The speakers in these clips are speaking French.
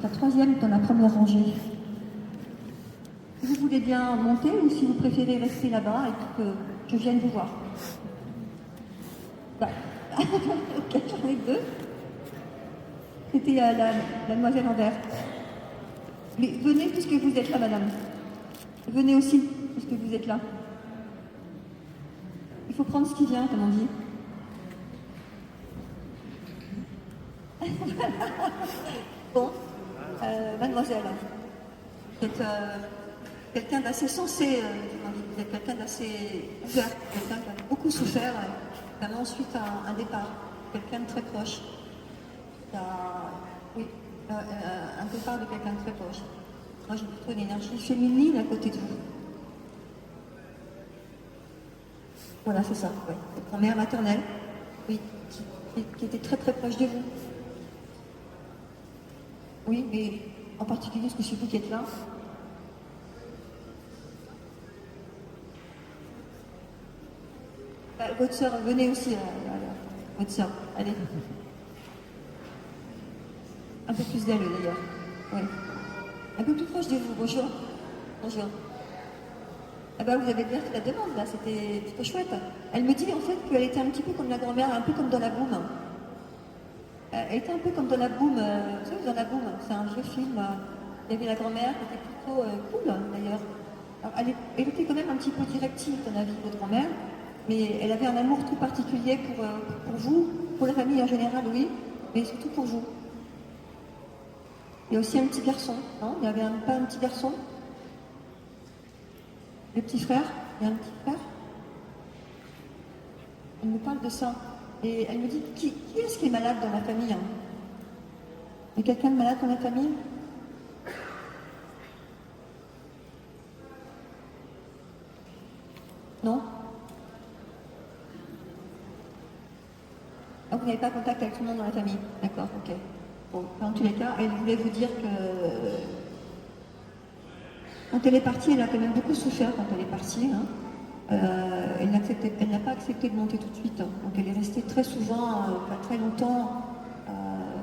la troisième dans la première rangée. Si vous voulez bien monter ou si vous préférez rester là-bas et que je vienne vous voir. Bah. Ok, j'en ai deux. C'était la demoiselle en vert. Mais venez puisque vous êtes là, madame. Venez aussi puisque vous êtes là. Il faut prendre ce qui vient, comme on dit. Bon, mademoiselle, vous êtes quelqu'un d'assez sensé, vous êtes quelqu'un d'assez ouvert, quelqu'un qui a beaucoup souffert, notamment suite à un départ, quelqu'un de très proche. Oui, un départ de quelqu'un de très proche. Moi, j'ai plutôt une énergie féminine à côté de vous. Voilà, c'est ça, oui. Votre grand-mère maternelle, oui, qui était très très proche de vous. Oui, mais en particulier, parce que c'est vous qui êtes là. Votre sœur, venez aussi, votre sœur, allez. Un peu plus d'elle, d'ailleurs. Oui. Un peu plus proche de vous, bonjour. Bonjour. Ah bah vous avez bien fait la demande, là, c'était plutôt chouette. Elle me dit, en fait, qu'elle était un petit peu comme la grand-mère, un peu comme dans La Boum. Elle était un peu comme dans La Boum, vous savez, dans La Boum, c'est un vieux film. Il y avait la grand-mère qui était plutôt cool, d'ailleurs. Alors, elle était quand même un petit peu directive dans la vie de votre grand-mère, mais elle avait un amour tout particulier pour vous, pour la famille en général, oui, mais surtout pour vous. Il y a aussi un petit garçon, non? Il y avait pas un petit garçon? Le petit frère? Il y a un petit frère? Elle me parle de ça. Et elle me dit, qui est-ce qui est malade dans la famille, hein? Il y a quelqu'un de malade dans la famille? Non? Ah, vous n'avez pas contact avec tout le monde dans la famille? D'accord, ok. Bon, dans tous les cas, elle voulait vous dire que quand elle est partie, elle a quand même beaucoup souffert quand elle est partie. Hein. Elle n'a pas accepté de monter tout de suite. Hein. Donc elle est restée très souvent, pas très longtemps.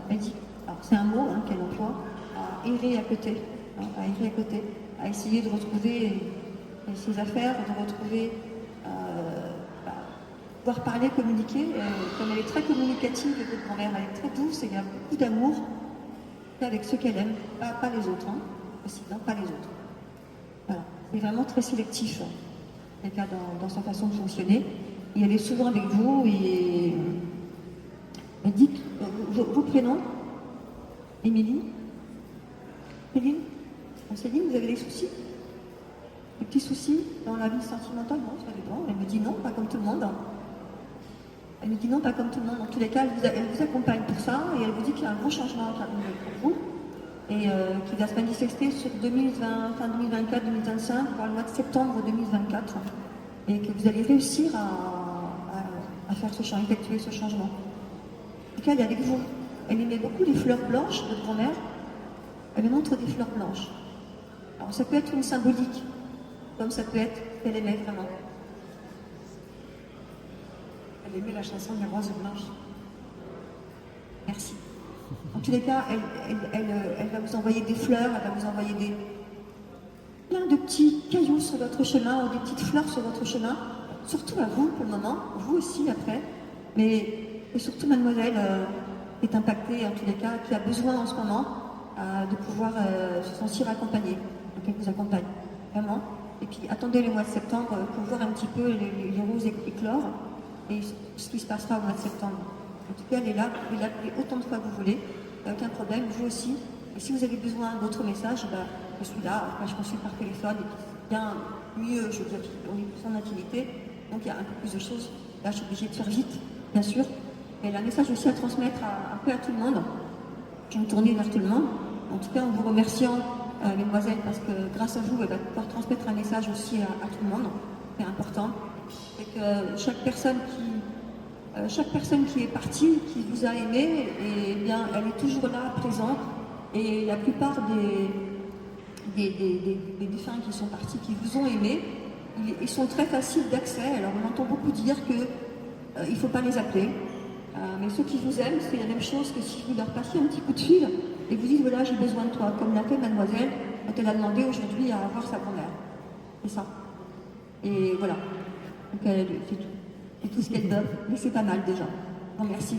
Elle dit, alors c'est un mot hein, qu'elle emploie, à errer à côté, hein, à errer à côté, à essayer de retrouver ses affaires, de retrouver, pouvoir parler, communiquer. Comme elle est très communicative, votre grand-mère, elle est très douce et il y a beaucoup d'amour avec ceux qu'elle aime, pas les autres, hein, aussi, non, pas les autres. Voilà. C'est vraiment très sélectif, quelqu'un dans sa façon de fonctionner. Et elle est souvent avec vous et elle dit vos prénoms, Émilie, Céline, Céline, vous avez des soucis? Des petits soucis dans la vie sentimentale? Non, ça dépend. Elle me dit non, pas comme tout le monde. Elle me dit non, pas comme tout le monde. Dans tous les cas, elle vous accompagne pour ça et elle vous dit qu'il y a un grand changement pour vous et qui va se manifester sur 2020, fin 2024, 2025, voire le mois de septembre 2024 et que vous allez réussir à faire ce changement, effectuer ce changement. En tout cas, elle est avec vous. Elle aimait beaucoup les fleurs blanches, votre grand-mère. Elle me montre des fleurs blanches. Alors ça peut être une symbolique, comme ça peut être qu'elle aimait vraiment. Elle aimait la chanson des roses blanches. Merci. En tous les cas, elle va vous envoyer des fleurs, elle va vous envoyer plein de petits cailloux sur votre chemin ou des petites fleurs sur votre chemin. Surtout à vous pour le moment, vous aussi après. Et surtout mademoiselle est impactée en tous les cas, qui a besoin en ce moment de pouvoir se sentir accompagnée. Donc elle vous accompagne, vraiment. Et puis attendez le mois de septembre pour voir un petit peu les roses éclore et ce qui se passera au mois de septembre. En tout cas, elle est là, vous pouvez l'appeler autant de fois que vous voulez, aucun problème, vous aussi. Et si vous avez besoin d'autres messages, je suis là, moi je consulte par téléphone, et puis bien mieux, je veux dire, on est plus en intimité, donc il y a un peu plus de choses. Là, je suis obligée de faire vite, bien sûr. Et un message aussi à transmettre un peu à tout le monde. Je vais me tourner vers tout le monde. En tout cas, en vous remerciant, mesdemoiselles, parce que grâce à vous, elle va pouvoir transmettre un message aussi à tout le monde. C'est important. Et que chaque personne qui est partie, qui vous a aimé, eh bien, elle est toujours là, présente. Et la plupart des défunts qui sont partis, qui vous ont aimé, ils sont très faciles d'accès. Alors, on entend beaucoup dire qu'il ne faut pas les appeler. Mais ceux qui vous aiment, c'est la même chose que si vous leur passiez un petit coup de fil et vous dites voilà, j'ai besoin de toi, comme l'a fait mademoiselle quand elle a demandé aujourd'hui à avoir sa grand-mère. C'est ça. Et voilà. Donc elle fait tout ce qu'elle peut, mais c'est pas mal déjà. Bon, merci.